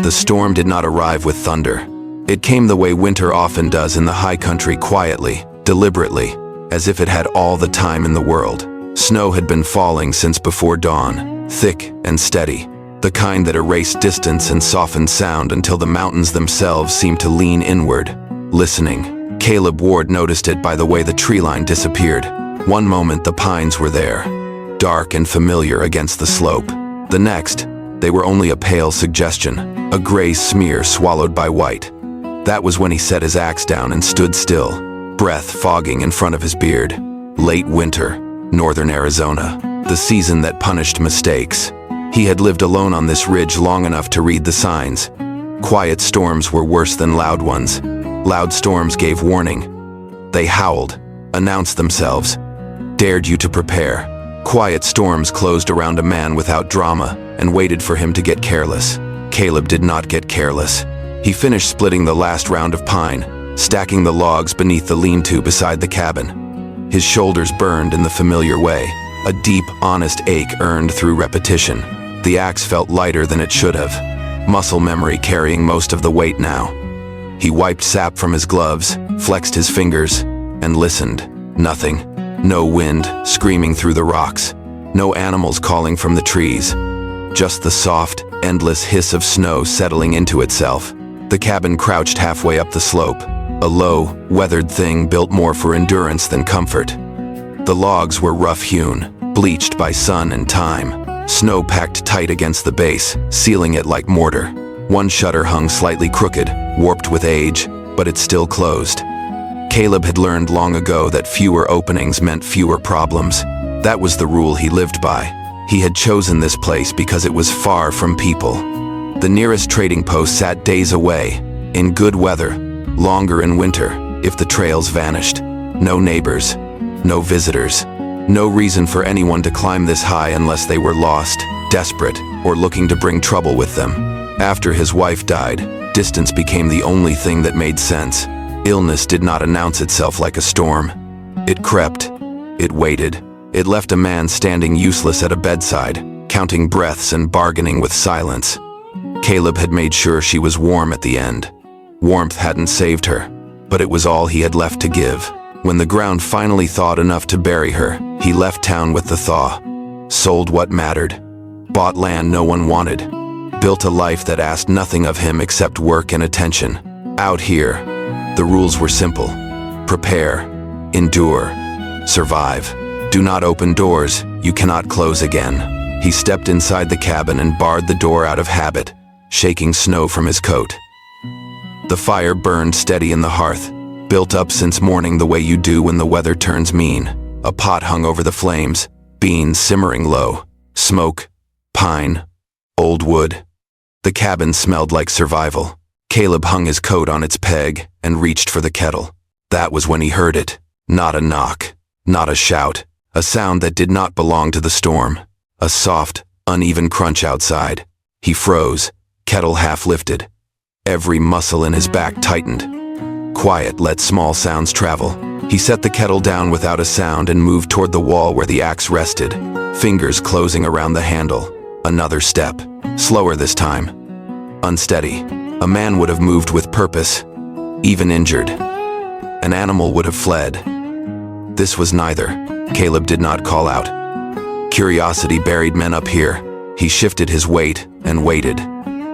The storm did not arrive with thunder. It came the way winter often does in the high country, quietly, deliberately, as if it had all the time in the world. Snow had been falling since before dawn, thick and steady, the kind that erased distance and softened sound until the mountains themselves seemed to lean inward. Listening, Caleb Ward noticed it by the way the tree line disappeared. One moment the pines were there, dark and familiar against the slope. The next, they were only a pale suggestion, a gray smear swallowed by white. That was when he set his axe down and stood still, breath fogging in front of his beard. Late winter, northern Arizona, the season that punished mistakes. He had lived alone on this ridge long enough to read the signs. Quiet storms were worse than loud ones. Loud storms gave warning. They howled, announced themselves, dared you to prepare. Quiet storms closed around a man without drama and waited for him to get careless. Caleb did not get careless. He finished splitting the last round of pine, stacking the logs beneath the lean-to beside the cabin. His shoulders burned in the familiar way. A deep, honest ache earned through repetition. The axe felt lighter than it should have, muscle memory carrying most of the weight now. He wiped sap from his gloves, flexed his fingers, and listened. Nothing. No wind screaming through the rocks. No animals calling from the trees. Just the soft, endless hiss of snow settling into itself. The cabin crouched halfway up the slope, a low, weathered thing built more for endurance than comfort. The logs were rough-hewn, bleached by sun and time. Snow packed tight against the base, sealing it like mortar. One shutter hung slightly crooked, warped with age, but it still closed. Caleb had learned long ago that fewer openings meant fewer problems. That was the rule he lived by. He had chosen this place because it was far from people. The nearest trading post sat days away, in good weather, longer in winter, if the trails vanished. No neighbors, no visitors, no reason for anyone to climb this high unless they were lost, desperate, or looking to bring trouble with them. After his wife died, distance became the only thing that made sense. Illness did not announce itself like a storm. It crept. It waited. It left a man standing useless at a bedside, counting breaths and bargaining with silence. Caleb had made sure she was warm at the end. Warmth hadn't saved her, but it was all he had left to give. When the ground finally thawed enough to bury her, he left town with the thaw. Sold what mattered. Bought land no one wanted. Built a life that asked nothing of him except work and attention. Out here, the rules were simple. Prepare, endure, survive. Do not open doors you cannot close again. He stepped inside the cabin and barred the door out of habit, shaking snow from his coat. The fire burned steady in the hearth, built up since morning the way you do when the weather turns mean. A pot hung over the flames, beans simmering low, smoke, pine, old wood. The cabin smelled like survival. Caleb hung his coat on its peg and reached for the kettle. That was when he heard it. Not a knock, not a shout, a sound that did not belong to the storm. A soft, uneven crunch outside. He froze, kettle half lifted. Every muscle in his back tightened. Quiet let small sounds travel. He set the kettle down without a sound and moved toward the wall where the axe rested, fingers closing around the handle. Another step, slower this time. Unsteady. A man would have moved with purpose, even injured. An animal would have fled. This was neither. Caleb did not call out. Curiosity buried men up here. He shifted his weight and waited,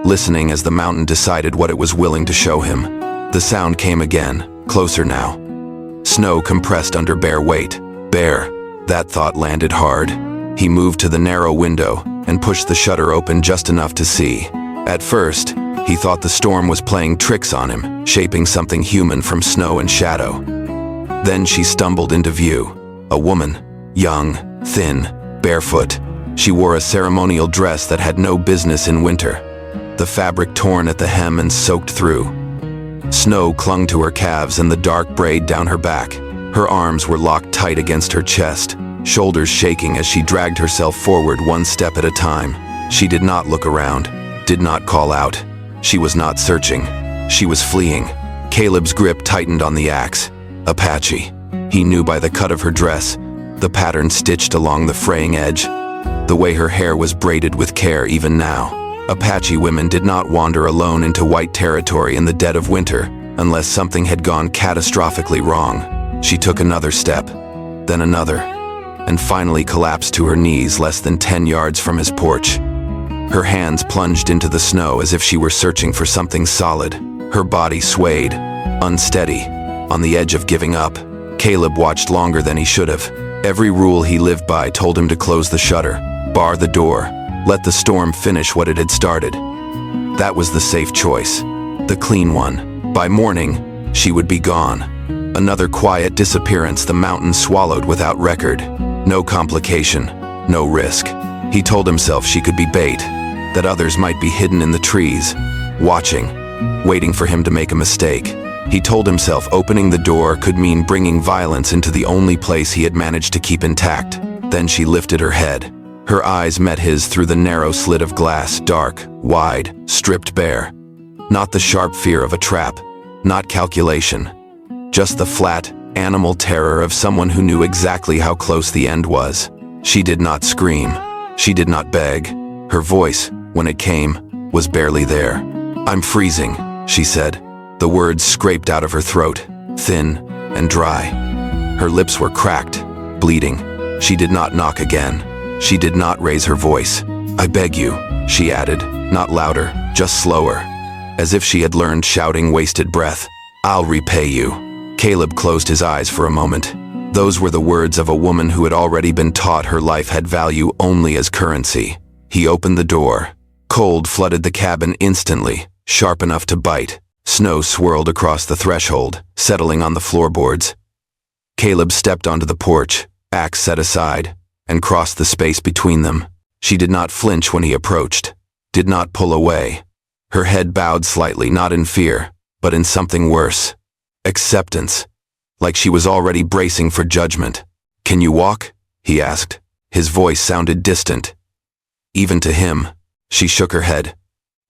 listening as the mountain decided what it was willing to show him. The sound came again, closer now. Snow compressed under bare weight. Bare. That thought landed hard. He moved to the narrow window and pushed the shutter open just enough to see. At first, he thought the storm was playing tricks on him, shaping something human from snow and shadow. Then she stumbled into view. A woman, young, thin, barefoot. She wore a ceremonial dress that had no business in winter, the fabric torn at the hem and soaked through. Snow clung to her calves and the dark braid down her back. Her arms were locked tight against her chest, shoulders shaking as she dragged herself forward one step at a time. She did not look around, did not call out. She was not searching. She was fleeing. Caleb's grip tightened on the axe. Apache. He knew by the cut of her dress, the pattern stitched along the fraying edge, the way her hair was braided with care even now. Apache women did not wander alone into white territory in the dead of winter unless something had gone catastrophically wrong. She took another step, then another, and finally collapsed to her knees less than 10 yards from his porch. Her hands plunged into the snow as if she were searching for something solid. Her body swayed, unsteady, on the edge of giving up. Caleb watched longer than he should have. Every rule he lived by told him to close the shutter, bar the door, let the storm finish what it had started. That was the safe choice, the clean one. By morning, she would be gone. Another quiet disappearance the mountain swallowed without record. No complication, no risk. He told himself she could be bait, that others might be hidden in the trees, watching, waiting for him to make a mistake. He told himself opening the door could mean bringing violence into the only place he had managed to keep intact. Then she lifted her head. Her eyes met his through the narrow slit of glass, dark, wide, stripped bare. Not the sharp fear of a trap, not calculation. Just the flat, animal terror of someone who knew exactly how close the end was. She did not scream. She did not beg. Her voice, when it came, was barely there. "I'm freezing," she said. The words scraped out of her throat, thin and dry. Her lips were cracked, bleeding. She did not knock again. She did not raise her voice. "I beg you," she added, not louder, just slower, as if she had learned shouting wasted breath. "I'll repay you." Caleb closed his eyes for a moment. Those were the words of a woman who had already been taught her life had value only as currency. He opened the door. Cold flooded the cabin instantly, sharp enough to bite. Snow swirled across the threshold, settling on the floorboards. Caleb stepped onto the porch, axe set aside, and crossed the space between them. She did not flinch when he approached, did not pull away. Her head bowed slightly, not in fear, but in something worse. Acceptance, like she was already bracing for judgment. "Can you walk?" he asked. His voice sounded distant. Even to him, she shook her head.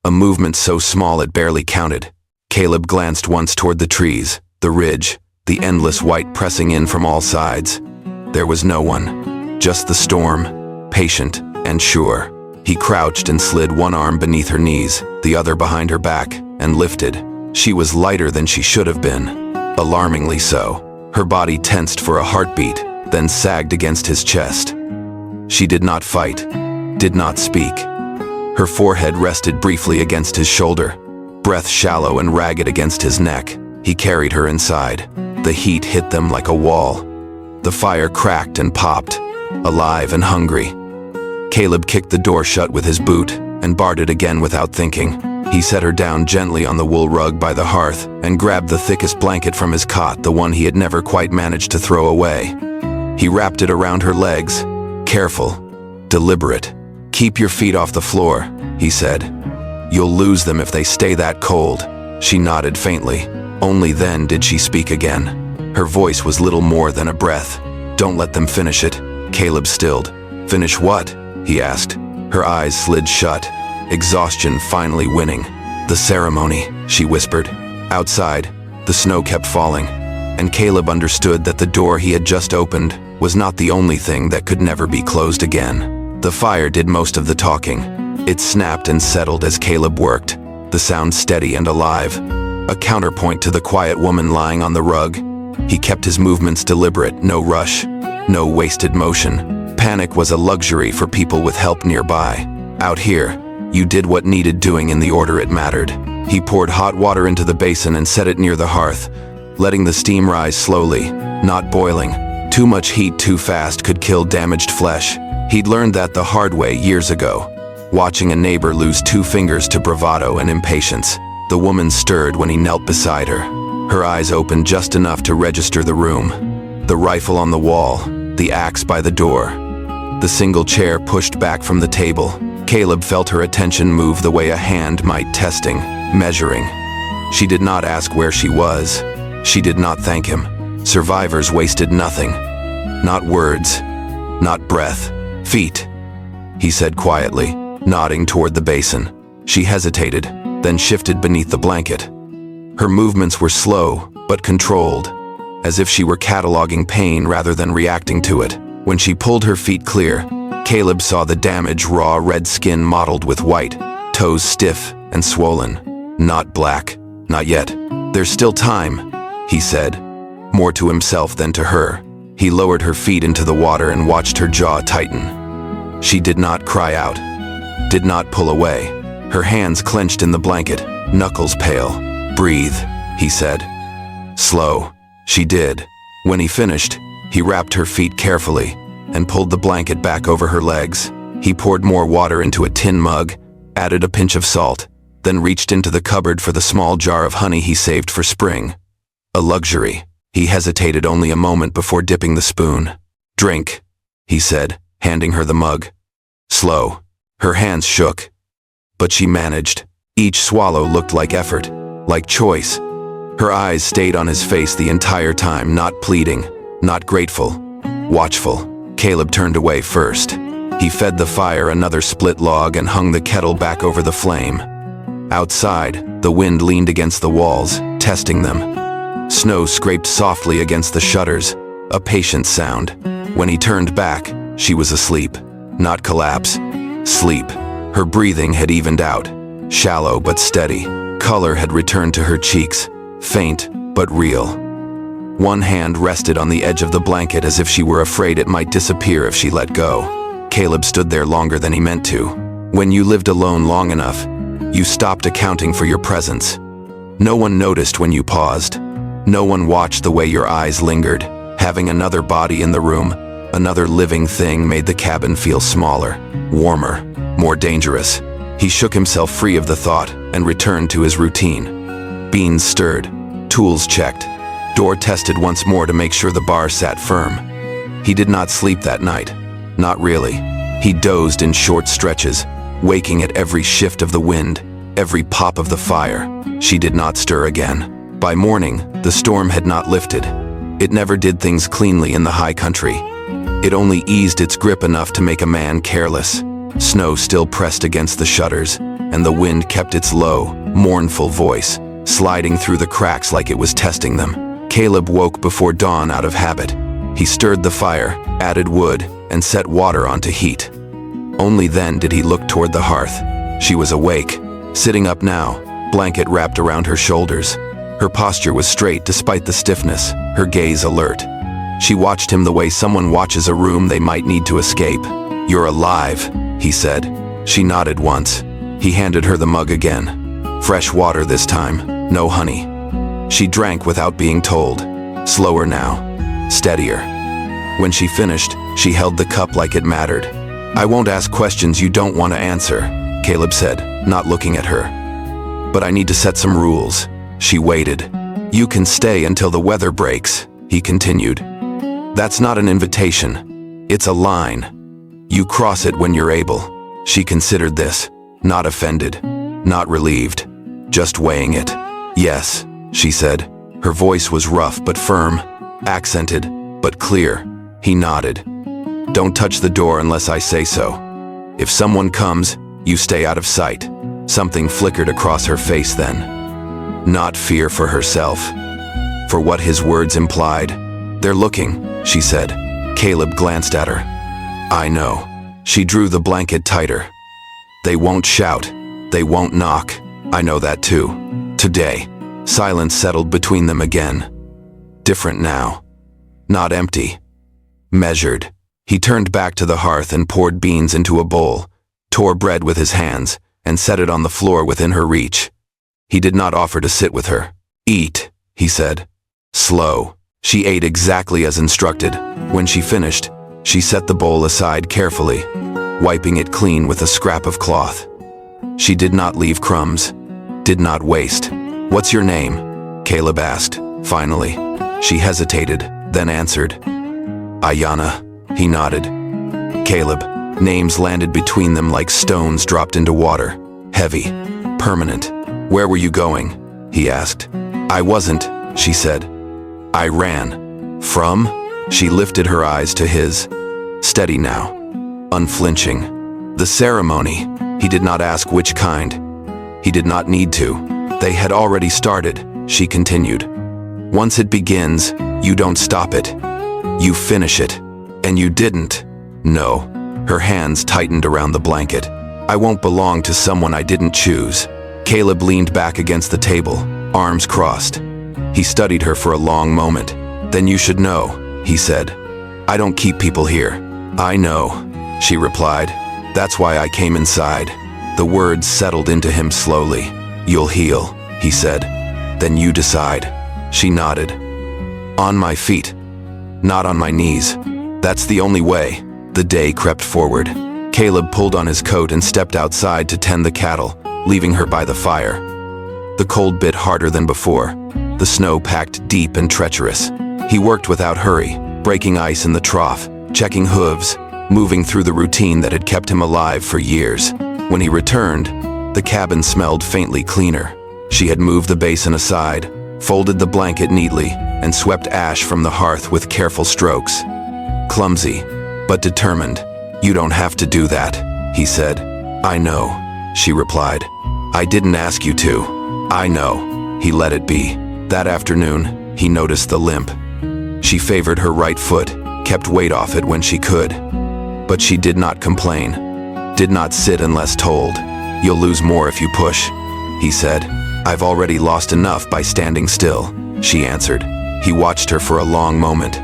A movement so small it barely counted. Caleb glanced once toward the trees, the ridge, the endless white pressing in from all sides. There was no one, just the storm, patient and sure. He crouched and slid one arm beneath her knees, the other behind her back, and lifted. She was lighter than she should have been, alarmingly so. Her body tensed for a heartbeat, then sagged against his chest. She did not fight, did not speak. Her forehead rested briefly against his shoulder, breath shallow and ragged against his neck. He carried her inside. The heat hit them like a wall. The fire cracked and popped, alive and hungry. Caleb kicked the door shut with his boot and barred it again without thinking. He set her down gently on the wool rug by the hearth and grabbed the thickest blanket from his cot, the one he had never quite managed to throw away. He wrapped it around her legs, careful, deliberate. "Keep your feet off the floor," he said. "You'll lose them if they stay that cold." She nodded faintly. Only then did she speak again. Her voice was little more than a breath. "Don't let them finish it." Caleb stilled. "Finish what?" he asked. Her eyes slid shut, exhaustion finally winning. "The ceremony," she whispered. Outside, the snow kept falling, and Caleb understood that the door he had just opened was not the only thing that could never be closed again. The fire did most of the talking. It snapped and settled as Caleb worked, the sound steady and alive, a counterpoint to the quiet woman lying on the rug. He kept his movements deliberate, no rush, no wasted motion. Panic was a luxury for people with help nearby. Out here, you did what needed doing in the order it mattered. He poured hot water into the basin and set it near the hearth, letting the steam rise slowly, not boiling. Too much heat too fast could kill damaged flesh. He'd learned that the hard way years ago, watching a neighbor lose 2 fingers to bravado and impatience. The woman stirred when he knelt beside her. Her eyes opened just enough to register the room. The rifle on the wall, the axe by the door, the single chair pushed back from the table. Caleb felt her attention move the way a hand might, testing, measuring. She did not ask where she was. She did not thank him. Survivors wasted nothing. Not words, not breath. "Feet," he said quietly, nodding toward the basin. She hesitated, then shifted beneath the blanket. Her movements were slow, but controlled, as if she were cataloging pain rather than reacting to it. When she pulled her feet clear, Caleb saw the damaged, raw red skin mottled with white, toes stiff and swollen. Not black, not yet. There's still time, he said, more to himself than to her. He lowered her feet into the water and watched her jaw tighten. She did not cry out, did not pull away. Her hands clenched in the blanket, knuckles pale. Breathe, he said. Slow. She did. When he finished, he wrapped her feet carefully and pulled the blanket back over her legs. He poured more water into a tin mug, added a pinch of salt, then reached into the cupboard for the small jar of honey he saved for spring. A luxury. He hesitated only a moment before dipping the spoon. Drink, he said, handing her the mug. Slow. Her hands shook. But she managed. Each swallow looked like effort, like choice. Her eyes stayed on his face the entire time, not pleading, not grateful, watchful. Caleb turned away first. He fed the fire another split log and hung the kettle back over the flame. Outside, the wind leaned against the walls, testing them. Snow scraped softly against the shutters, a patient sound. When he turned back, she was asleep. Not collapse. Sleep. Her breathing had evened out, shallow but steady. Color had returned to her cheeks, faint but real. One hand rested on the edge of the blanket as if she were afraid it might disappear if she let go. Caleb stood there longer than he meant to. When you lived alone long enough, you stopped accounting for your presence. No one noticed when you paused. No one watched the way your eyes lingered. Having another body in the room, another living thing, made the cabin feel smaller, warmer, more dangerous. He shook himself free of the thought and returned to his routine. Beans stirred, tools checked, door tested once more to make sure the bar sat firm. He did not sleep that night. Not really. He dozed in short stretches, waking at every shift of the wind, every pop of the fire. She did not stir again. By morning, the storm had not lifted. It never did things cleanly in the high country. It only eased its grip enough to make a man careless. Snow still pressed against the shutters, and the wind kept its low, mournful voice, sliding through the cracks like it was testing them. Caleb woke before dawn out of habit. He stirred the fire, added wood, and set water onto heat. Only then did he look toward the hearth. She was awake, sitting up now, blanket wrapped around her shoulders. Her posture was straight despite the stiffness, her gaze alert. She watched him the way someone watches a room they might need to escape. "You're alive," he said. She nodded once. He handed her the mug again. Fresh water this time, no honey. She drank without being told. Slower now, steadier. When she finished, she held the cup like it mattered. "I won't ask questions you don't want to answer," Caleb said, not looking at her. "But I need to set some rules." She waited. "You can stay until the weather breaks," he continued. "That's not an invitation. It's a line. You cross it when you're able." She considered this, not offended, not relieved, just weighing it. "Yes," she said. Her voice was rough but firm, accented but clear. He nodded. "Don't touch the door unless I say so. If someone comes, you stay out of sight." Something flickered across her face then. Not fear for herself, for what his words implied. "They're looking," she said. Caleb glanced at her. "I know." She drew the blanket tighter. "They won't shout. They won't knock. I know that too. Today." Silence settled between them again. Different now. Not empty. Measured. He turned back to the hearth and poured beans into a bowl, tore bread with his hands, and set it on the floor within her reach. He did not offer to sit with her. "Eat," he said. Slow. She ate exactly as instructed. When she finished, she set the bowl aside carefully, wiping it clean with a scrap of cloth. She did not leave crumbs, did not waste. "What's your name?" Caleb asked, finally. She hesitated, then answered. "Ayana." He nodded. Caleb. Names landed between them like stones dropped into water. Heavy, permanent. "Where were you going?" he asked. "I wasn't," she said. "I ran." "From?" She lifted her eyes to his. Steady now, unflinching. "The ceremony." He did not ask which kind. He did not need to. They had already started, she continued. "Once it begins, you don't stop it. You finish it. And you didn't." "No." Her hands tightened around the blanket. I won't belong to someone I didn't choose. Caleb leaned back against the table, arms crossed. He studied her for a long moment. Then you should know, he said. I don't keep people here. I know, she replied. That's why I came inside. The words settled into him slowly. You'll heal, he said. Then you decide. She nodded. On my feet, not on my knees. That's the only way. The day crept forward. Caleb pulled on his coat and stepped outside to tend the cattle, leaving her by the fire. The cold bit harder than before. The snow packed deep and treacherous. He worked without hurry, breaking ice in the trough, checking hooves, moving through the routine that had kept him alive for years. When he returned, the cabin smelled faintly cleaner. She had moved the basin aside, folded the blanket neatly, and swept ash from the hearth with careful strokes. Clumsy, but determined. You don't have to do that, he said. I know, she replied. I didn't ask you to. I know. He let it be. That afternoon, he noticed the limp. She favored her right foot, kept weight off it when she could. But she did not complain, did not sit unless told. You'll lose more if you push, he said. I've already lost enough by standing still, she answered. He watched her for a long moment,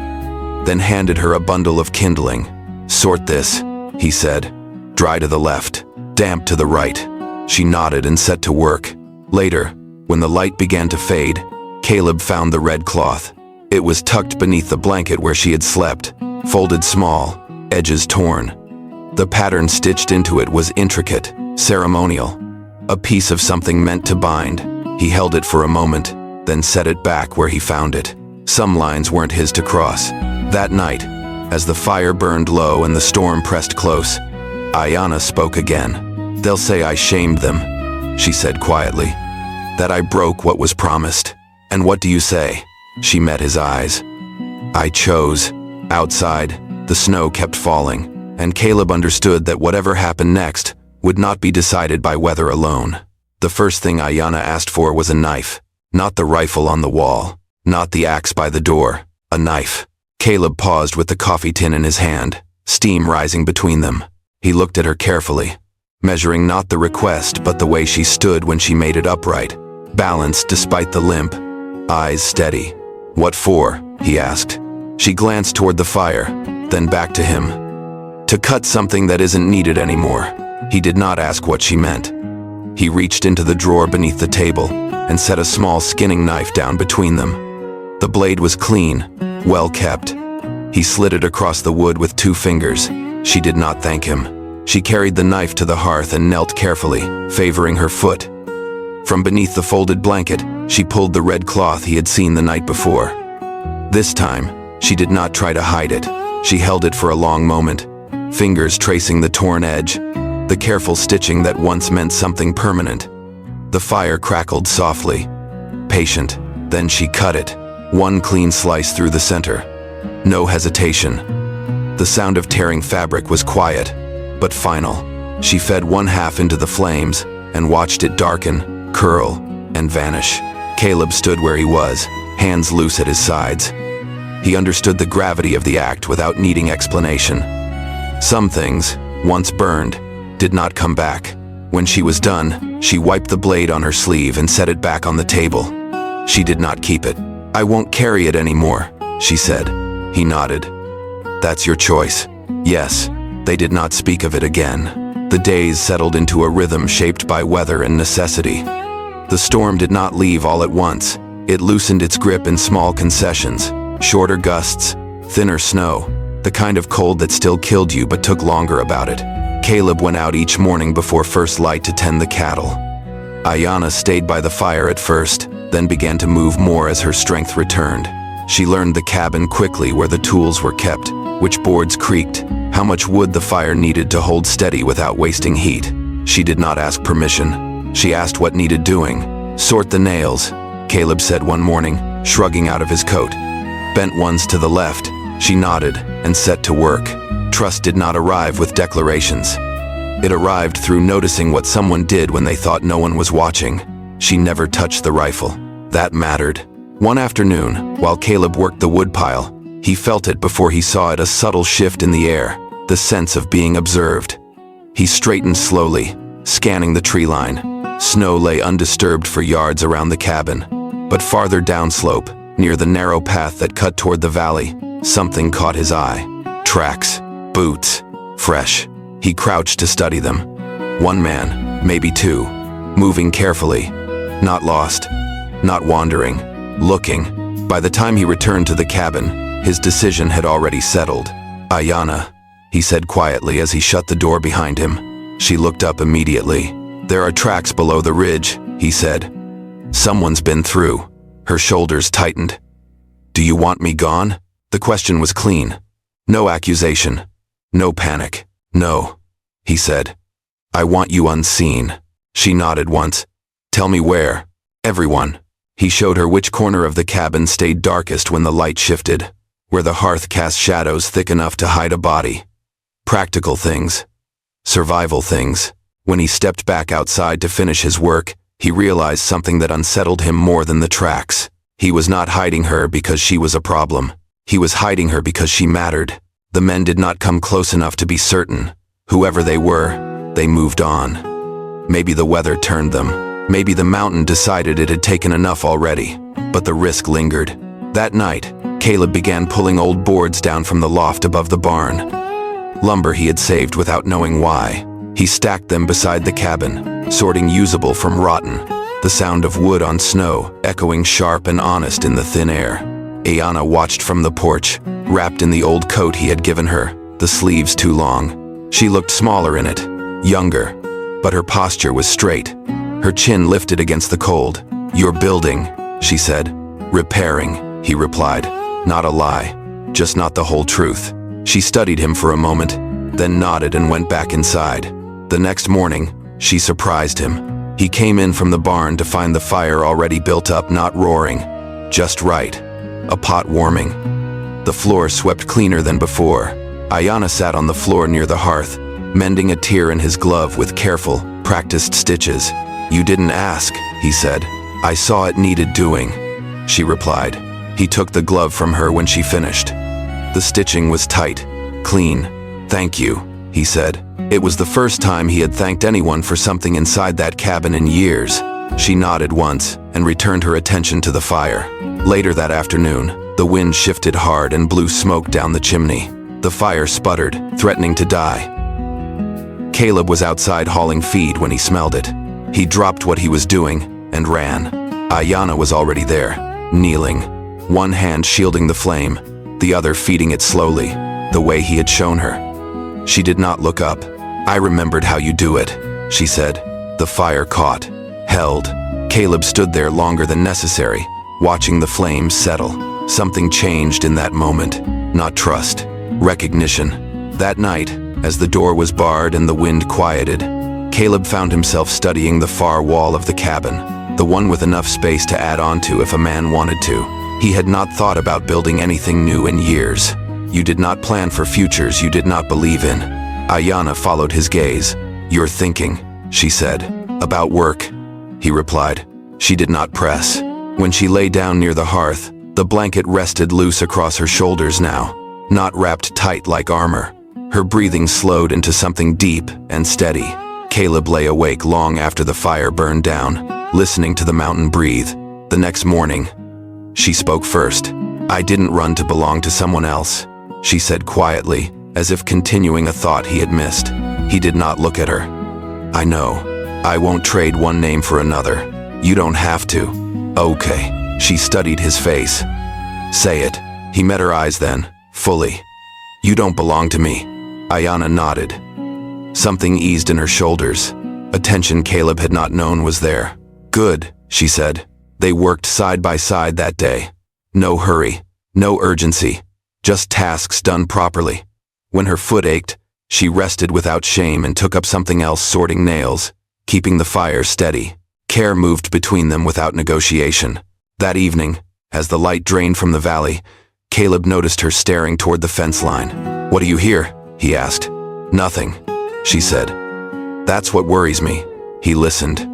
then handed her a bundle of kindling. Sort this, he said. Dry to the left, damp to the right. She nodded and set to work. Later, when the light began to fade, Caleb found the red cloth. It was tucked beneath the blanket where she had slept, folded small, edges torn. The pattern stitched into it was intricate, ceremonial, a piece of something meant to bind. He held it for a moment, then set it back where he found it. Some lines weren't his to cross. That night, as the fire burned low and the storm pressed close, Ayanna spoke again. They'll say I shamed them, she said quietly, that I broke what was promised. And what do you say? She met his eyes. I chose. Outside, the snow kept falling, and Caleb understood that whatever happened next would not be decided by weather alone. The first thing Ayanna asked for was a knife, not the rifle on the wall, not the axe by the door, a knife. Caleb paused with the coffee tin in his hand, steam rising between them. He looked at her carefully, measuring not the request but the way she stood when she made it upright, balanced despite the limp, eyes steady. What for? He asked. She glanced toward the fire, then back to him. To cut something that isn't needed anymore. He did not ask what she meant. He reached into the drawer beneath the table and set a small skinning knife down between them. The blade was clean, well kept. He slid it across the wood with 2 fingers. She did not thank him. She carried the knife to the hearth and knelt carefully, favoring her foot. From beneath the folded blanket, she pulled the red cloth he had seen the night before. This time, she did not try to hide it. She held it for a long moment, fingers tracing the torn edge, the careful stitching that once meant something permanent. The fire crackled softly, patient. Then she cut it, one clean slice through the center. No hesitation. The sound of tearing fabric was quiet, but final. She fed one half into the flames and watched it darken, curl, and vanish. Caleb stood where he was, hands loose at his sides. He understood the gravity of the act without needing explanation. Some things, once burned, did not come back. When she was done, she wiped the blade on her sleeve and set it back on the table. She did not keep it. I won't carry it anymore, she said. He nodded. That's your choice. Yes, they did not speak of it again. The days settled into a rhythm shaped by weather and necessity. The storm did not leave all at once. It loosened its grip in small concessions, shorter gusts, thinner snow, the kind of cold that still killed you but took longer about it. Caleb went out each morning before first light to tend the cattle. Ayanna stayed by the fire at first, then began to move more as her strength returned. She learned the cabin quickly, where the tools were kept, which boards creaked, how much wood the fire needed to hold steady without wasting heat. She did not ask permission. She asked what needed doing. Sort the nails, Caleb said one morning, shrugging out of his coat. Bent ones to the left. She nodded and set to work. Trust did not arrive with declarations. It arrived through noticing what someone did when they thought no one was watching. She never touched the rifle. That mattered. One afternoon, while Caleb worked the woodpile, he felt it before he saw it, a subtle shift in the air, the sense of being observed. He straightened slowly, scanning the tree line. Snow lay undisturbed for yards around the cabin. But farther downslope, near the narrow path that cut toward the valley, something caught his eye. Tracks, boots, fresh. He crouched to study them. One man, maybe two, moving carefully. Not lost, not wandering, looking. By the time he returned to the cabin, his decision had already settled. "Ayana," he said quietly as he shut the door behind him. She looked up immediately. "There are tracks below the ridge," he said. "Someone's been through." Her shoulders tightened. "Do you want me gone?" The question was clean. No accusation. No panic. "No," he said. "I want you unseen." She nodded once. "Tell me where." "Everyone." He showed her which corner of the cabin stayed darkest when the light shifted, where the hearth cast shadows thick enough to hide a body. Practical things. Survival things. When he stepped back outside to finish his work, he realized something that unsettled him more than the tracks. He was not hiding her because she was a problem. He was hiding her because she mattered. The men did not come close enough to be certain. Whoever they were, they moved on. Maybe the weather turned them. Maybe the mountain decided it had taken enough already. But the risk lingered. That night, Caleb began pulling old boards down from the loft above the barn. Lumber he had saved without knowing why. He stacked them beside the cabin, sorting usable from rotten, the sound of wood on snow echoing sharp and honest in the thin air. Ayana watched from the porch, wrapped in the old coat he had given her, the sleeves too long. She looked smaller in it, younger, but her posture was straight. Her chin lifted against the cold. "You're building," she said. "Repairing," he replied. Not a lie, just not the whole truth. She studied him for a moment, then nodded and went back inside. The next morning, she surprised him. He came in from the barn to find the fire already built up, not roaring, just right. A pot warming. The floor swept cleaner than before. Ayana sat on the floor near the hearth, mending a tear in his glove with careful, practiced stitches. "You didn't ask," he said. "I saw it needed doing," she replied. He took the glove from her when she finished. The stitching was tight, clean. "Thank you," he said. It was the first time he had thanked anyone for something inside that cabin in years. She nodded once and returned her attention to the fire. Later that afternoon, the wind shifted hard and blew smoke down the chimney. The fire sputtered, threatening to die. Caleb was outside hauling feed when he smelled it. He dropped what he was doing and ran. Ayana was already there, kneeling, one hand shielding the flame, the other feeding it slowly, the way he had shown her. She did not look up. "I remembered how you do it," she said. The fire caught, held. Caleb stood there longer than necessary, watching the flames settle. Something changed in that moment. Not trust, recognition. That night, as the door was barred and the wind quieted, Caleb found himself studying the far wall of the cabin, the one with enough space to add on to if a man wanted to. He had not thought about building anything new in years. You did not plan for futures you did not believe in. Ayana followed his gaze. "You're thinking," she said. "About work," he replied. She did not press. When she lay down near the hearth, the blanket rested loose across her shoulders now, not wrapped tight like armor. Her breathing slowed into something deep and steady. Caleb lay awake long after the fire burned down, listening to the mountain breathe. The next morning, she spoke first. "I didn't run to belong to someone else," she said quietly, as if continuing a thought he had missed. He did not look at her. "I know. I won't trade one name for another. You don't have to." "Okay." She studied his face. "Say it." He met her eyes then, fully. "You don't belong to me." Ayana nodded. Something eased in her shoulders. A tension Caleb had not known was there. "Good," she said. They worked side by side that day. No hurry, no urgency, just tasks done properly. When her foot ached, she rested without shame and took up something else, sorting nails, keeping the fire steady. Care moved between them without negotiation. That evening, as the light drained from the valley, Caleb noticed her staring toward the fence line. "What do you hear?" he asked. "Nothing," she said. "That's what worries me." He listened.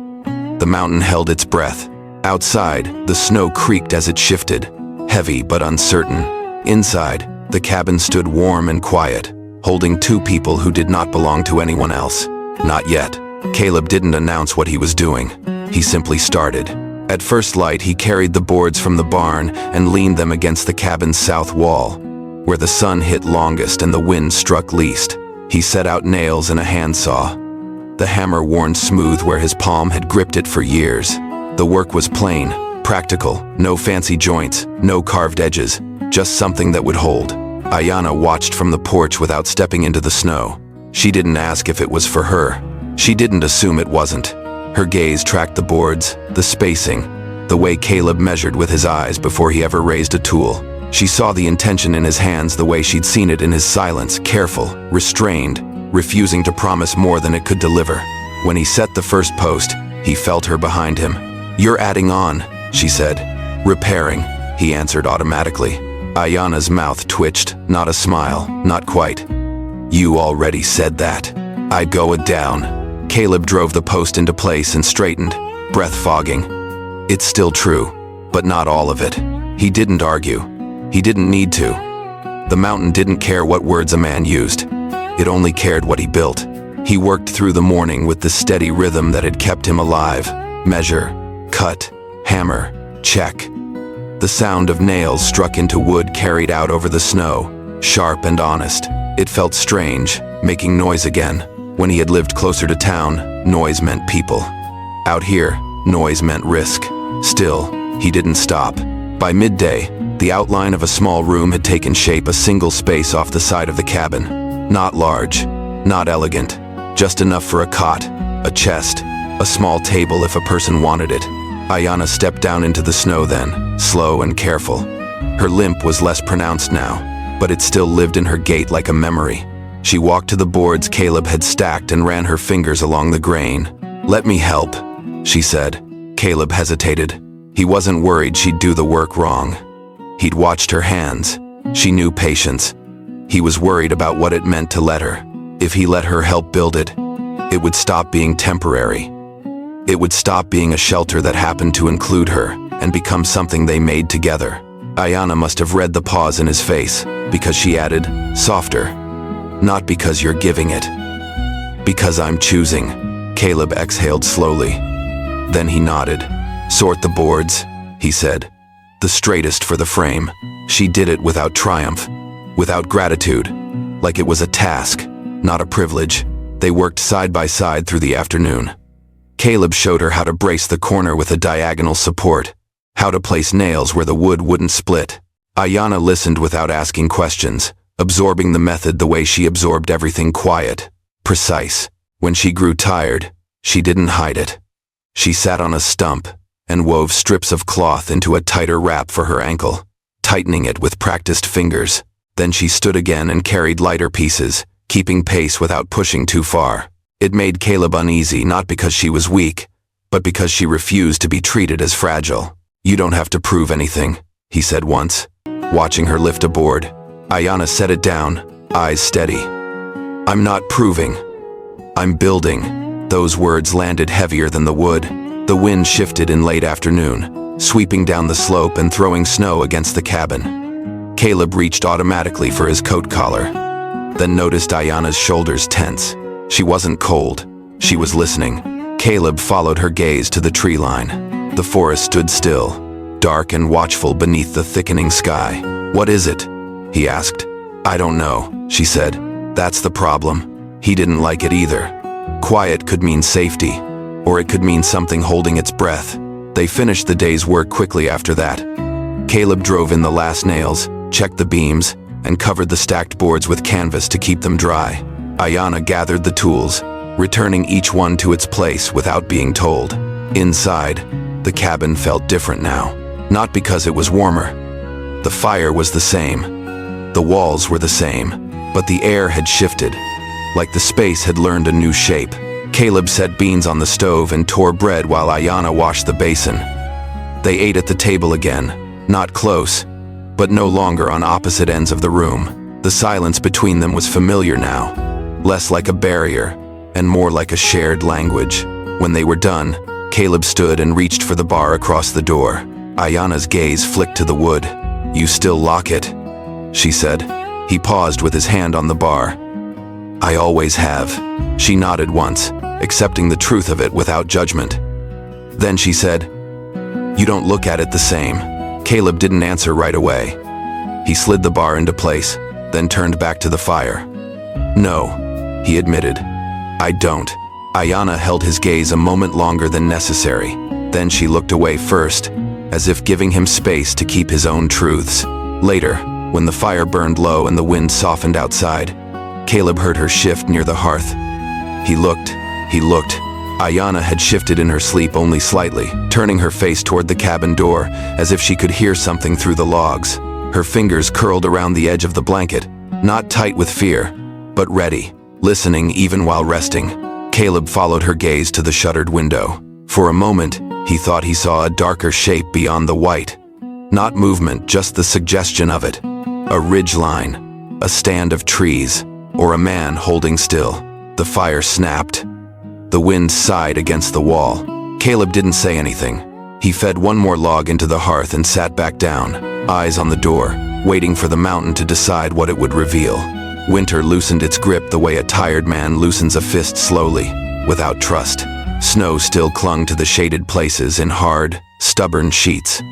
The mountain held its breath. Outside, the snow creaked as it shifted, heavy but uncertain. Inside, the cabin stood warm and quiet, holding two people who did not belong to anyone else. Not yet. Caleb didn't announce what he was doing. He simply started. At first light, he carried the boards from the barn and leaned them against the cabin's south wall, where the sun hit longest and the wind struck least. He set out nails and a handsaw, the hammer worn smooth where his palm had gripped it for years. The work was plain, practical, no fancy joints, no carved edges, just something that would hold. Ayanna watched from the porch without stepping into the snow. She didn't ask if it was for her. She didn't assume it wasn't. Her gaze tracked the boards, the spacing, the way Caleb measured with his eyes before he ever raised a tool. She saw the intention in his hands the way she'd seen it in his silence, careful, restrained, refusing to promise more than it could deliver. When he set the first post, he felt her behind him. "You're adding on," she said. "Repairing," he answered automatically. Ayanna's mouth twitched, not a smile, not quite. "You already said that. I'd go it down." Caleb drove the post into place and straightened, breath fogging. It's still true, but not all of it. He didn't argue. He didn't need to. The mountain didn't care what words a man used. It only cared what he built. He worked through the morning with the steady rhythm that had kept him alive. Measure, cut, hammer, check. The sound of nails struck into wood carried out over the snow, sharp and honest. It felt strange, making noise again. When he had lived closer to town, noise meant people. Out here, noise meant risk. Still, he didn't stop. By midday, the outline of a small room had taken shape, a single space off the side of the cabin. Not large, not elegant, just enough for a cot, a chest, a small table if a person wanted it. Ayanna stepped down into the snow then, slow and careful. Her limp was less pronounced now, but it still lived in her gait like a memory. She walked to the boards Caleb had stacked and ran her fingers along the grain. "Let me help," she said. Caleb hesitated. He wasn't worried she'd do the work wrong. He'd watched her hands. She knew patience. He was worried about what it meant to let her. If he let her help build it, it would stop being temporary. It would stop being a shelter that happened to include her and become something they made together. Ayanna must have read the pause in his face, because she added, softer. "Not because you're giving it. Because I'm choosing." Caleb exhaled slowly. Then he nodded. "Sort the boards," he said. "The straightest for the frame." She did it without triumph, without gratitude, like it was a task, not a privilege. They worked side by side through the afternoon. Caleb showed her how to brace the corner with a diagonal support, how to place nails where the wood wouldn't split. Ayanna listened without asking questions, absorbing the method the way she absorbed everything, quiet, precise. When she grew tired, she didn't hide it. She sat on a stump and wove strips of cloth into a tighter wrap for her ankle, tightening it with practiced fingers. Then she stood again and carried lighter pieces, keeping pace without pushing too far. It made Caleb uneasy, not because she was weak, but because she refused to be treated as fragile. "You don't have to prove anything," he said once, watching her lift a board. Ayanna set it down, eyes steady. "I'm not proving. I'm building." Those words landed heavier than the wood. The wind shifted in late afternoon, sweeping down the slope and throwing snow against the cabin. Caleb reached automatically for his coat collar, then noticed Ayanna's shoulders tense. She wasn't cold. She was listening. Caleb followed her gaze to the tree line. The forest stood still, dark and watchful beneath the thickening sky. "What is it?" he asked. "I don't know," she said. That's the problem. He didn't like it either. Quiet could mean safety, or it could mean something holding its breath. They finished the day's work quickly after that. Caleb drove in the last nails, checked the beams, and covered the stacked boards with canvas to keep them dry. Ayanna gathered the tools, returning each one to its place without being told. Inside, the cabin felt different now. Not because it was warmer. The fire was the same. The walls were the same, but the air had shifted, like the space had learned a new shape. Caleb set beans on the stove and tore bread while Ayanna washed the basin. They ate at the table again, not close, but no longer on opposite ends of the room. The silence between them was familiar now, less like a barrier and more like a shared language. When they were done, Caleb stood and reached for the bar across the door. Ayanna's gaze flicked to the wood. "You still lock it," she said. He paused with his hand on the bar. "I always have." She nodded once, accepting the truth of it without judgment. Then she said, "You don't look at it the same." Caleb didn't answer right away. He slid the bar into place, then turned back to the fire. "No," he admitted. "I don't." Ayanna held his gaze a moment longer than necessary. Then she looked away first, as if giving him space to keep his own truths. Later, when the fire burned low and the wind softened outside, Caleb heard her shift near the hearth. He looked. Ayanna had shifted in her sleep only slightly, turning her face toward the cabin door, as if she could hear something through the logs. Her fingers curled around the edge of the blanket, not tight with fear, but ready, listening even while resting. Caleb followed her gaze to the shuttered window. For a moment, he thought he saw a darker shape beyond the white. Not movement, just the suggestion of it. A ridgeline, a stand of trees, or a man holding still. The fire snapped. The wind sighed against the wall. Caleb didn't say anything. He fed one more log into the hearth and sat back down, eyes on the door, waiting for the mountain to decide what it would reveal. Winter loosened its grip the way a tired man loosens a fist slowly, without trust. Snow still clung to the shaded places in hard, stubborn sheets.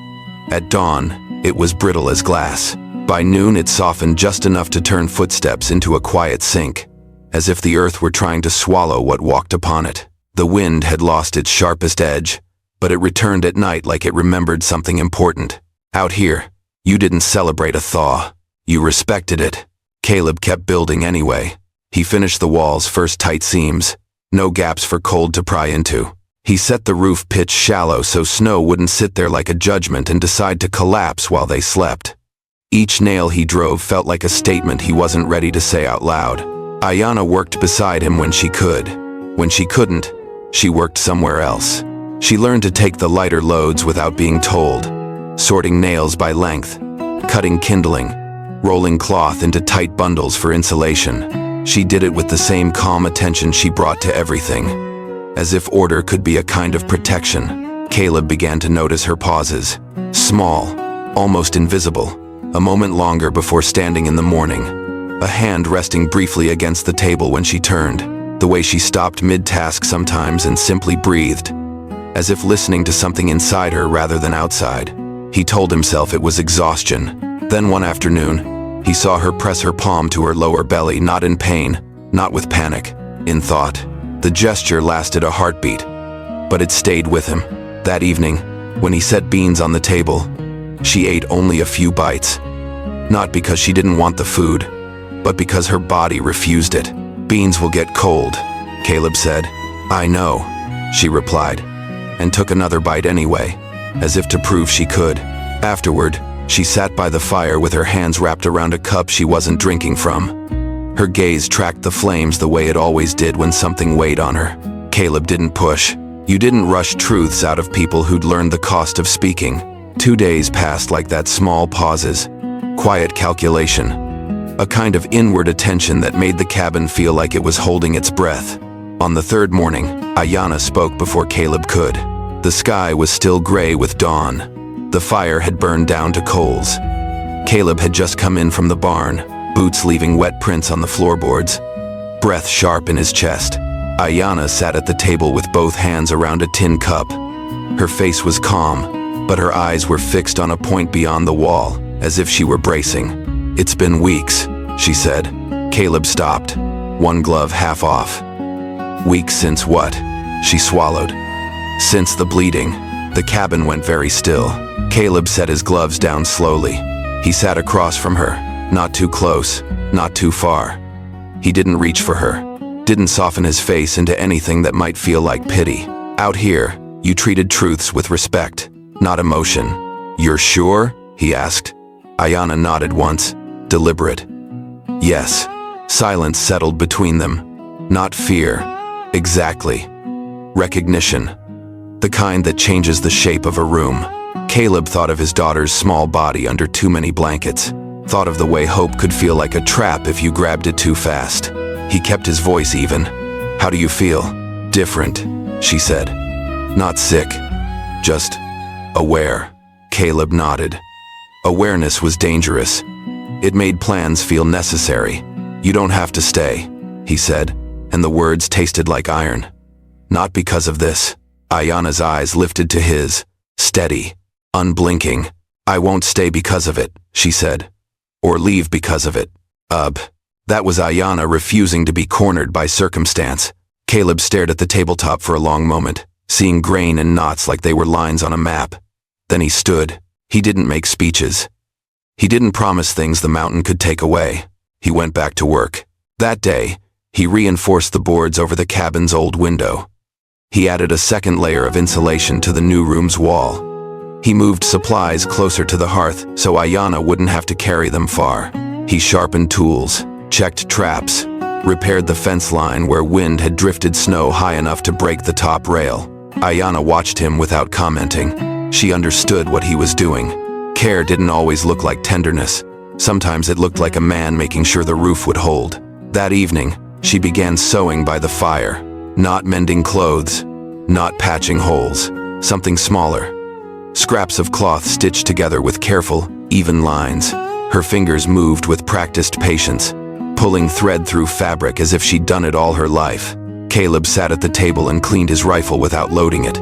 At dawn, it was brittle as glass. By noon, it softened just enough to turn footsteps into a quiet sink, as if the earth were trying to swallow what walked upon it. The wind had lost its sharpest edge, but it returned at night like it remembered something important. Out here, you didn't celebrate a thaw. You respected it. Caleb kept building anyway. He finished the wall's first tight seams, no gaps for cold to pry into. He set the roof pitch shallow so snow wouldn't sit there like a judgment and decide to collapse while they slept. Each nail he drove felt like a statement he wasn't ready to say out loud. Ayanna worked beside him when she could. When she couldn't, she worked somewhere else. She learned to take the lighter loads without being told, sorting nails by length, cutting kindling, rolling cloth into tight bundles for insulation. She did it with the same calm attention she brought to everything. As if order could be a kind of protection, Caleb began to notice her pauses. Small, almost invisible. A moment longer before standing in the morning. A hand resting briefly against the table when she turned. The way she stopped mid-task sometimes and simply breathed, as if listening to something inside her rather than outside. He told himself it was exhaustion. Then one afternoon, he saw her press her palm to her lower belly, not in pain, not with panic, in thought. The gesture lasted a heartbeat, but it stayed with him. That evening, when he set beans on the table, she ate only a few bites. Not because she didn't want the food, but because her body refused it. "Beans will get cold," Caleb said. "I know," she replied, and took another bite anyway, as if to prove she could. Afterward, she sat by the fire with her hands wrapped around a cup she wasn't drinking from. Her gaze tracked the flames the way it always did when something weighed on her. Caleb didn't push. You didn't rush truths out of people who'd learned the cost of speaking. 2 days passed like that, small pauses, quiet calculation, a kind of inward attention that made the cabin feel like it was holding its breath. On the third morning, Ayanna spoke before Caleb could. The sky was still gray with dawn. The fire had burned down to coals. Caleb had just come in from the barn, boots leaving wet prints on the floorboards, breath sharp in his chest. Ayanna sat at the table with both hands around a tin cup. Her face was calm, but her eyes were fixed on a point beyond the wall, as if she were bracing. "It's been weeks," she said. Caleb stopped, one glove half off. "Weeks since what?" She swallowed. "Since the bleeding." The cabin went very still. Caleb set his gloves down slowly. He sat across from her, not too close, not too far. He didn't reach for her, didn't soften his face into anything that might feel like pity. "Out here, you treated truths with respect, not emotion." "You're sure?" he asked. Ayanna nodded once, deliberate. "Yes." Silence settled between them. Not fear. Exactly. Recognition. The kind that changes the shape of a room. Caleb thought of his daughter's small body under too many blankets. Thought of the way hope could feel like a trap if you grabbed it too fast. He kept his voice even. "How do you feel?" "Different," she said. "Not sick. Just aware." Caleb nodded. Awareness was dangerous. It made plans feel necessary. "You don't have to stay," he said, and the words tasted like iron. Not because of this. Ayana's eyes lifted to his, steady, unblinking. I won't stay because of it, she said. Or leave because of it. That was Ayana refusing to be cornered by circumstance. Caleb stared at the tabletop for a long moment, seeing grain and knots like they were lines on a map. Then he stood. He didn't make speeches. He didn't promise things the mountain could take away. He went back to work. That day, he reinforced the boards over the cabin's old window. He added a second layer of insulation to the new room's wall. He moved supplies closer to the hearth so Ayana wouldn't have to carry them far. He sharpened tools, checked traps, repaired the fence line where wind had drifted snow high enough to break the top rail. Ayana watched him without commenting. She understood what he was doing. Care didn't always look like tenderness. Sometimes it looked like a man making sure the roof would hold. That evening, she began sewing by the fire. Not mending clothes, not patching holes, something smaller. Scraps of cloth stitched together with careful, even lines. Her fingers moved with practiced patience, pulling thread through fabric as if she'd done it all her life. Caleb sat at the table and cleaned his rifle without loading it,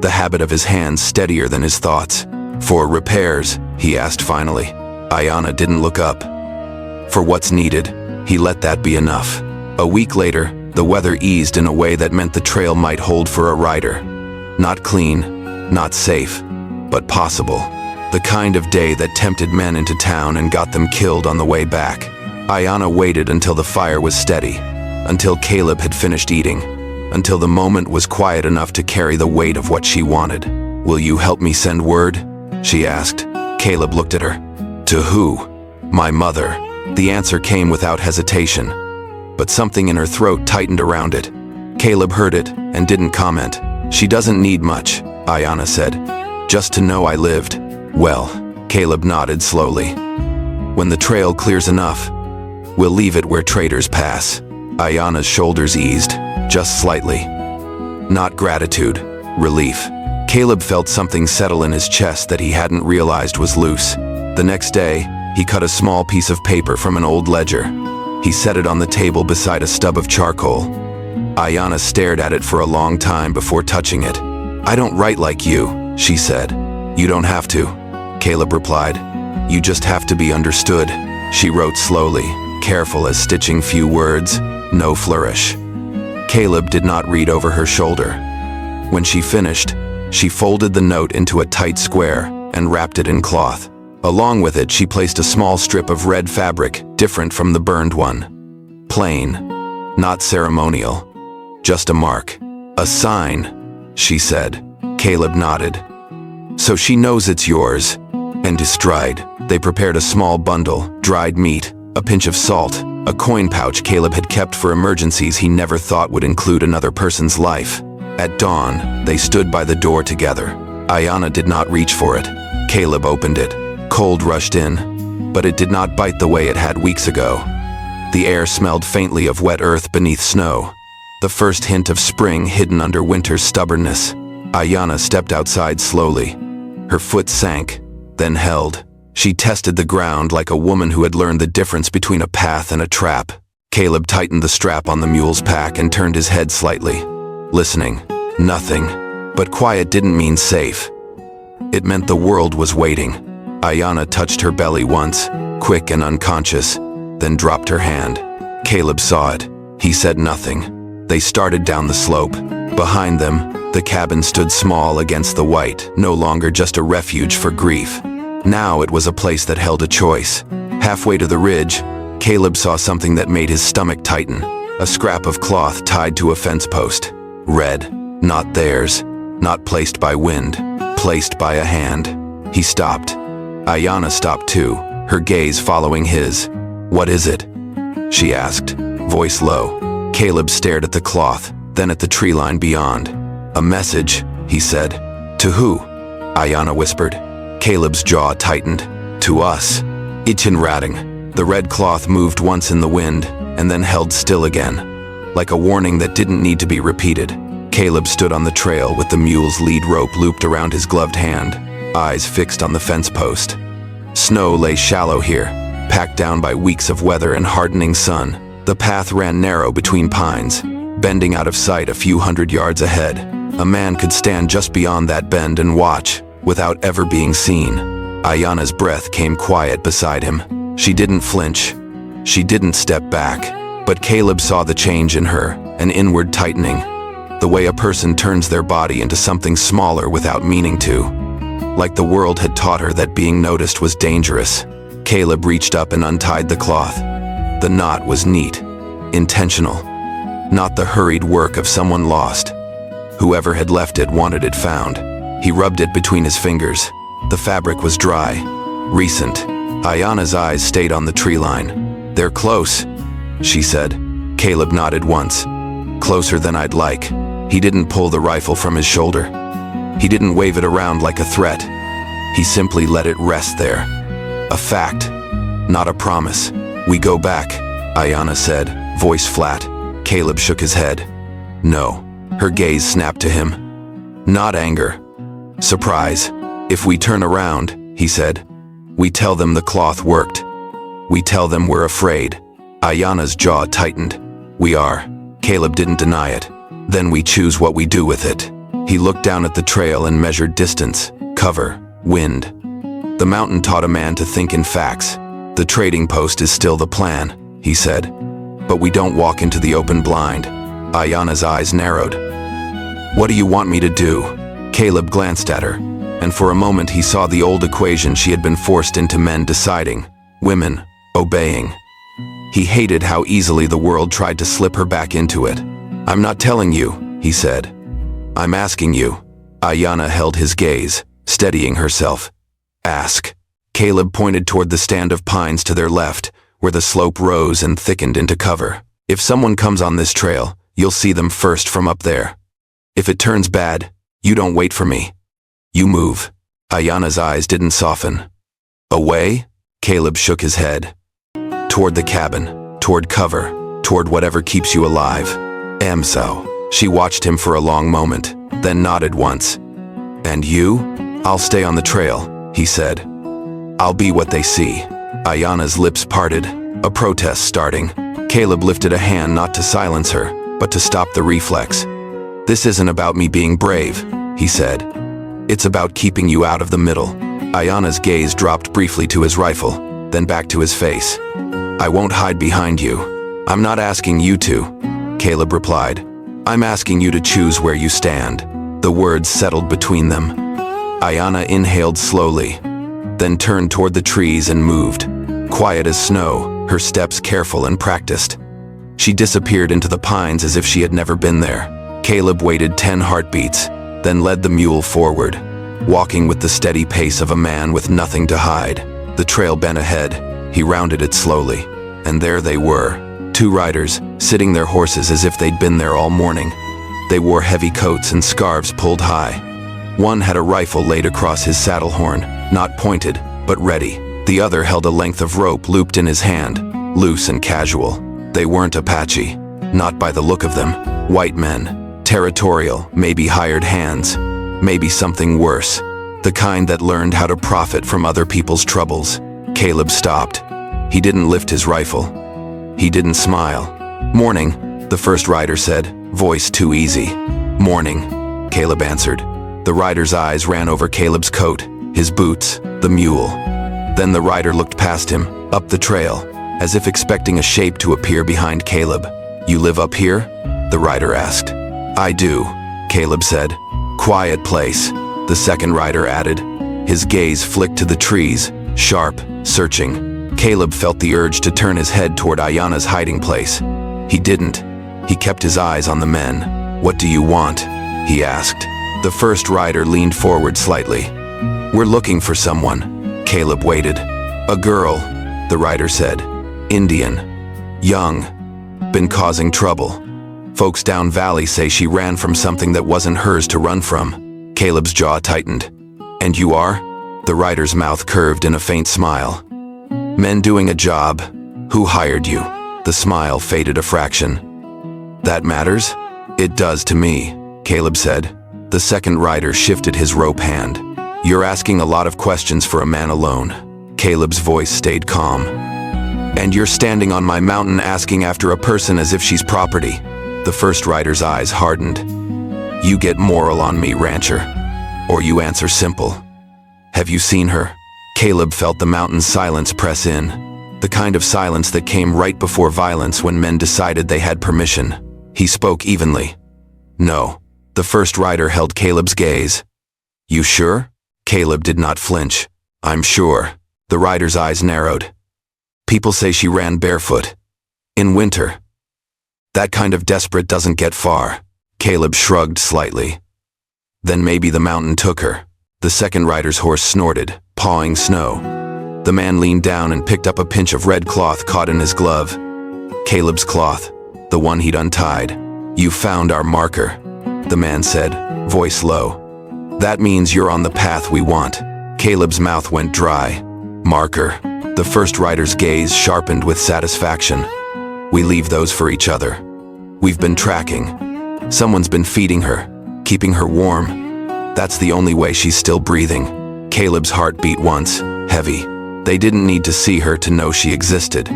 the habit of his hands steadier than his thoughts. For repairs, he asked finally. Ayana didn't look up. For what's needed, he let that be enough. A week later, the weather eased in a way that meant the trail might hold for a rider. Not clean, not safe, but possible. The kind of day that tempted men into town and got them killed on the way back. Ayana waited until the fire was steady, until Caleb had finished eating, until the moment was quiet enough to carry the weight of what she wanted. Will you help me send word? She asked. Caleb looked at her. To who? My mother. The answer came without hesitation, but something in her throat tightened around it. Caleb heard it and didn't comment. She doesn't need much, Ayana said. Just to know I lived. Well, Caleb nodded slowly. When the trail clears enough, we'll leave it where traders pass. Ayana's shoulders eased, just slightly. Not gratitude, relief. Caleb felt something settle in his chest that he hadn't realized was loose. The next day, he cut a small piece of paper from an old ledger. He set it on the table beside a stub of charcoal. Ayana stared at it for a long time before touching it. I don't write like you, she said. You don't have to, Caleb replied. You just have to be understood. She wrote slowly, careful as stitching few words, no flourish. Caleb did not read over her shoulder. When she finished, she folded the note into a tight square and wrapped it in cloth. Along with it, she placed a small strip of red fabric, different from the burned one. Plain, not ceremonial, just a mark. A sign, she said. Caleb nodded. So she knows it's yours. And to stride, they prepared a small bundle, dried meat, a pinch of salt, a coin pouch Caleb had kept for emergencies he never thought would include another person's life. At dawn, they stood by the door together. Ayana did not reach for it. Caleb opened it. Cold rushed in, but it did not bite the way it had weeks ago. The air smelled faintly of wet earth beneath snow, the first hint of spring hidden under winter's stubbornness. Ayana stepped outside slowly. Her foot sank, then held. She tested the ground like a woman who had learned the difference between a path and a trap. Caleb tightened the strap on the mule's pack and turned his head slightly. Listening. Nothing. But quiet didn't mean safe. It meant the world was waiting. Ayana touched her belly once, quick and unconscious, then dropped her hand. Caleb saw it. He said nothing. They started down the slope. Behind them, the cabin stood small against the white, no longer just a refuge for grief. Now it was a place that held a choice. Halfway to the ridge, Caleb saw something that made his stomach tighten. A scrap of cloth tied to a fence post. Red. Not theirs. Not placed by wind. Placed by a hand. He stopped. Ayana stopped too, her gaze following his. What is it? She asked, voice low. Caleb stared at the cloth, then at the tree line beyond. A message, he said. To who? Ayana whispered. Caleb's jaw tightened. To us. Itchenratting. The red cloth moved once in the wind, and then held still again, like a warning that didn't need to be repeated. Caleb stood on the trail with the mule's lead rope looped around his gloved hand, eyes fixed on the fence post. Snow lay shallow here, packed down by weeks of weather and hardening sun. The path ran narrow between pines, bending out of sight a few hundred yards ahead. A man could stand just beyond that bend and watch, without ever being seen. Ayana's breath came quiet beside him. She didn't flinch. She didn't step back. But Caleb saw the change in her, an inward tightening. The way a person turns their body into something smaller without meaning to. Like the world had taught her that being noticed was dangerous. Caleb reached up and untied the cloth. The knot was neat, intentional. Not the hurried work of someone lost. Whoever had left it wanted it found. He rubbed it between his fingers. The fabric was dry, recent. Ayana's eyes stayed on the tree line. "They're close," she said. Caleb nodded once. "Closer than I'd like." He didn't pull the rifle from his shoulder. He didn't wave it around like a threat. He simply let it rest there. A fact, not a promise. "We go back," Ayana said, voice flat. Caleb shook his head. "No." Her gaze snapped to him. Not anger. Surprise. "If we turn around," he said, "we tell them the cloth worked. We tell them we're afraid." Ayana's jaw tightened. "We are." Caleb didn't deny it. "Then we choose what we do with it." He looked down at the trail and measured distance, cover, wind. The mountain taught a man to think in facts. "The trading post is still the plan," he said. "But we don't walk into the open blind." Ayana's eyes narrowed. "What do you want me to do?" Caleb glanced at her, and for a moment he saw the old equation she had been forced into: men deciding, women obeying. He hated how easily the world tried to slip her back into it. "I'm not telling you," he said. "I'm asking you." Ayana held his gaze, steadying herself. "Ask." Caleb pointed toward the stand of pines to their left, where the slope rose and thickened into cover. "If someone comes on this trail, you'll see them first from up there. If it turns bad, you don't wait for me. You move." Ayana's eyes didn't soften. "Away?" Caleb shook his head. "Toward the cabin, toward cover, toward whatever keeps you alive." So. She watched him for a long moment, then nodded once. "And you?" "I'll stay on the trail," he said. "I'll be what they see." Ayana's lips parted, a protest starting. Caleb lifted a hand not to silence her, but to stop the reflex. "This isn't about me being brave," he said. "It's about keeping you out of the middle." Ayana's gaze dropped briefly to his rifle, then back to his face. "I won't hide behind you." "I'm not asking you to," Caleb replied. "I'm asking you to choose where you stand." The words settled between them. Ayana inhaled slowly, then turned toward the trees and moved. Quiet as snow, her steps careful and practiced. She disappeared into the pines as if she had never been there. Caleb waited 10 heartbeats, then led the mule forward, walking with the steady pace of a man with nothing to hide. The trail bent ahead. He rounded it slowly, and there they were. 2 riders, sitting their horses as if they'd been there all morning. They wore heavy coats and scarves pulled high. One had a rifle laid across his saddle horn, not pointed, but ready. The other held a length of rope looped in his hand, loose and casual. They weren't Apache, not by the look of them. White men, territorial, maybe hired hands, maybe something worse. The kind that learned how to profit from other people's troubles. Caleb stopped. He didn't lift his rifle. He didn't smile. "Morning," the first rider said, voice too easy. "Morning," Caleb answered. The rider's eyes ran over Caleb's coat, his boots, the mule. Then the rider looked past him, up the trail, as if expecting a shape to appear behind Caleb. "You live up here?" the rider asked. "I do," Caleb said. "Quiet place," the second rider added. His gaze flicked to the trees, sharp, searching. Caleb felt the urge to turn his head toward Ayana's hiding place. He didn't. He kept his eyes on the men. "What do you want?" he asked. The first rider leaned forward slightly. "We're looking for someone." Caleb waited. "A girl," the rider said. "Indian. Young. Been causing trouble. Folks down valley say she ran from something that wasn't hers to run from." Caleb's jaw tightened. "And you are?" The rider's mouth curved in a faint smile. "Men doing a job. Who hired you?" The smile faded a fraction. "That matters?" "It does to me," Caleb said. The second rider shifted his rope hand. "You're asking a lot of questions for a man alone." Caleb's voice stayed calm. "And you're standing on my mountain asking after a person as if she's property." The first rider's eyes hardened. You get moral on me, rancher. Or you answer simple. Have you seen her? Caleb felt the mountain's silence press in. The kind of silence that came right before violence when men decided they had permission. He spoke evenly. No. The first rider held Caleb's gaze. You sure? Caleb did not flinch. I'm sure. The rider's eyes narrowed. People say she ran barefoot. In winter. That kind of desperate doesn't get far. Caleb shrugged slightly. Then maybe the mountain took her. The second rider's horse snorted, pawing snow. The man leaned down and picked up a pinch of red cloth caught in his glove. Caleb's cloth, the one he'd untied. You found our marker, the man said, voice low. That means you're on the path we want. Caleb's mouth went dry. Marker. The first rider's gaze sharpened with satisfaction. We leave those for each other. We've been tracking. Someone's been feeding her, keeping her warm. That's the only way she's still breathing. Caleb's heart beat once, heavy. They didn't need to see her to know she existed.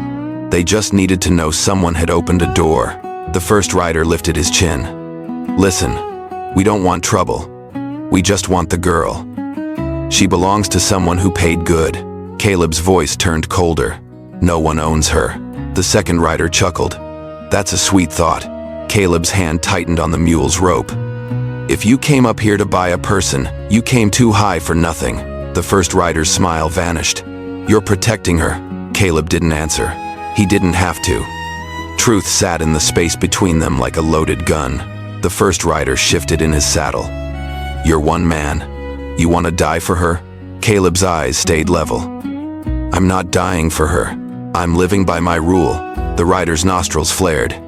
They just needed to know someone had opened a door. The first rider lifted his chin. Listen, we don't want trouble. We just want the girl. She belongs to someone who paid good. Caleb's voice turned colder. No one owns her. The second rider chuckled. That's a sweet thought. Caleb's hand tightened on the mule's rope. If you came up here to buy a person, you came too high for nothing. The first rider's smile vanished. You're protecting her. Caleb didn't answer. He didn't have to. Truth sat in the space between them like a loaded gun. The first rider shifted in his saddle. You're one man. You want to die for her? Caleb's eyes stayed level. I'm not dying for her. I'm living by my rule. The rider's nostrils flared.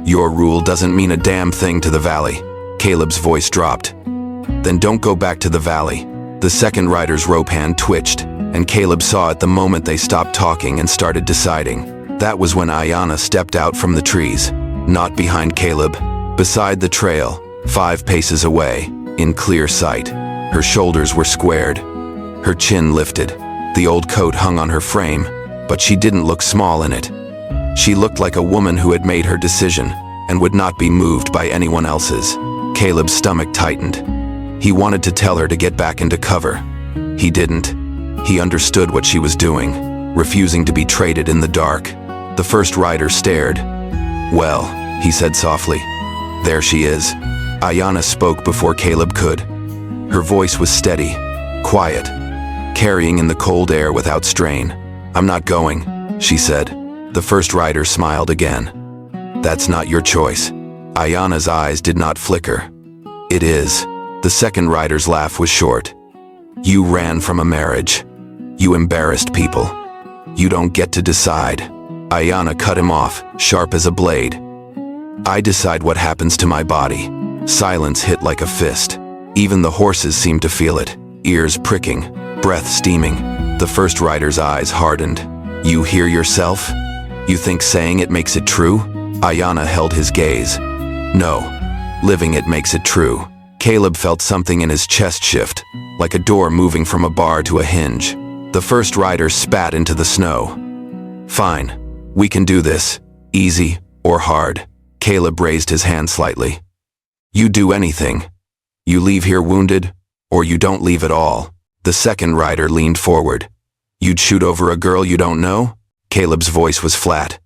Your rule doesn't mean a damn thing to the valley. Caleb's voice dropped. Then don't go back to the valley. The second rider's rope hand twitched, and Caleb saw it the moment they stopped talking and started deciding. That was when Ayanna stepped out from the trees, not behind Caleb, beside the trail, 5 paces away, in clear sight. Her shoulders were squared. Her chin lifted. The old coat hung on her frame, but she didn't look small in it. She looked like a woman who had made her decision and would not be moved by anyone else's. Caleb's stomach tightened. He wanted to tell her to get back into cover. He didn't. He understood what she was doing, refusing to be traded in the dark. The first rider stared. Well, he said softly. There she is. Ayanna spoke before Caleb could. Her voice was steady, quiet, carrying in the cold air without strain. I'm not going, she said. The first rider smiled again. That's not your choice. Ayanna's eyes did not flicker. It is. The second rider's laugh was short. You ran from a marriage. You embarrassed people. You don't get to decide. Ayanna cut him off, sharp as a blade. I decide what happens to my body. Silence hit like a fist. Even the horses seemed to feel it, ears pricking, breath steaming. The first rider's eyes hardened. You hear yourself? You think saying it makes it true? Ayanna held his gaze. No, living it makes it true. Caleb felt something in his chest shift, like a door moving from a bar to a hinge. The first rider spat into the snow. Fine, we can do this, easy or hard. Caleb raised his hand slightly. You do anything. You leave here wounded, or you don't leave at all. The second rider leaned forward. You'd shoot over a girl you don't know? Caleb's voice was flat.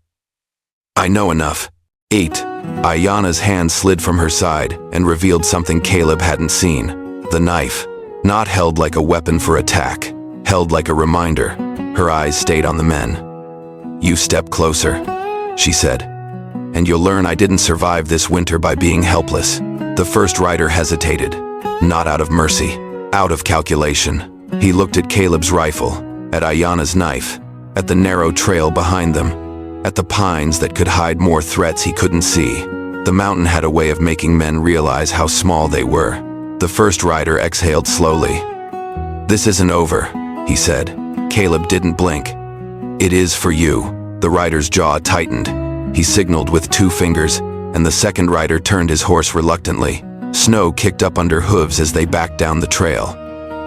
I know enough. 8. Ayanna's hand slid from her side and revealed something Caleb hadn't seen. The knife. Not held like a weapon for attack. Held like a reminder. Her eyes stayed on the men. You step closer, she said. And you'll learn I didn't survive this winter by being helpless. The first rider hesitated. Not out of mercy. Out of calculation. He looked at Caleb's rifle, at Ayanna's knife, at the narrow trail behind them, at the pines that could hide more threats he couldn't see. The mountain had a way of making men realize how small they were. The first rider exhaled slowly. This isn't over, he said. Caleb didn't blink. It is for you. The rider's jaw tightened. He signaled with 2 fingers, and the second rider turned his horse reluctantly. Snow kicked up under hooves as they backed down the trail,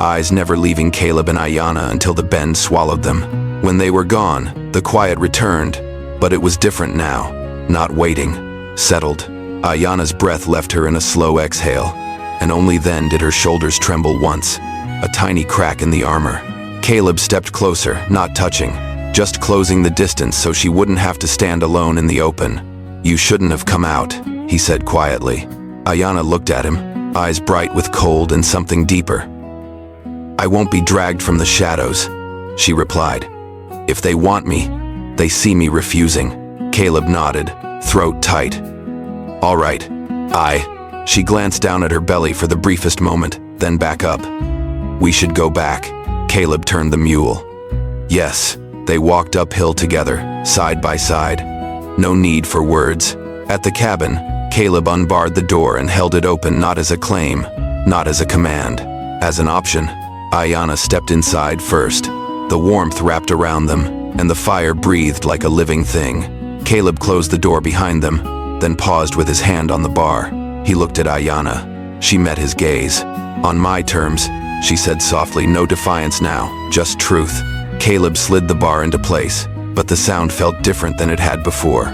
eyes never leaving Caleb and Ayanna until the bend swallowed them. When they were gone, the quiet returned, but it was different now. Not waiting, settled. Ayana's breath left her in a slow exhale, and only then did her shoulders tremble once, a tiny crack in the armor. Caleb stepped closer, not touching, just closing the distance so she wouldn't have to stand alone in the open. "You shouldn't have come out," he said quietly. Ayana looked at him, eyes bright with cold and something deeper. "I won't be dragged from the shadows," she replied. "If they want me, they see me refusing." Caleb nodded, throat tight. "All right, She glanced down at her belly for the briefest moment, then back up. "We should go back." Caleb turned the mule. Yes, they walked uphill together, side by side. No need for words. At the cabin, Caleb unbarred the door and held it open, not as a claim, not as a command, as an option. Ayana stepped inside first. The warmth wrapped around them, and the fire breathed like a living thing. Caleb closed the door behind them, then paused with his hand on the bar. He looked at Ayana. She met his gaze. "On my terms," she said softly, "no defiance now, just truth." Caleb slid the bar into place, but the sound felt different than it had before.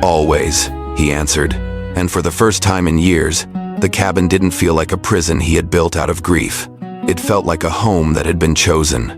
"Always," he answered, and for the first time in years, the cabin didn't feel like a prison he had built out of grief. It felt like a home that had been chosen.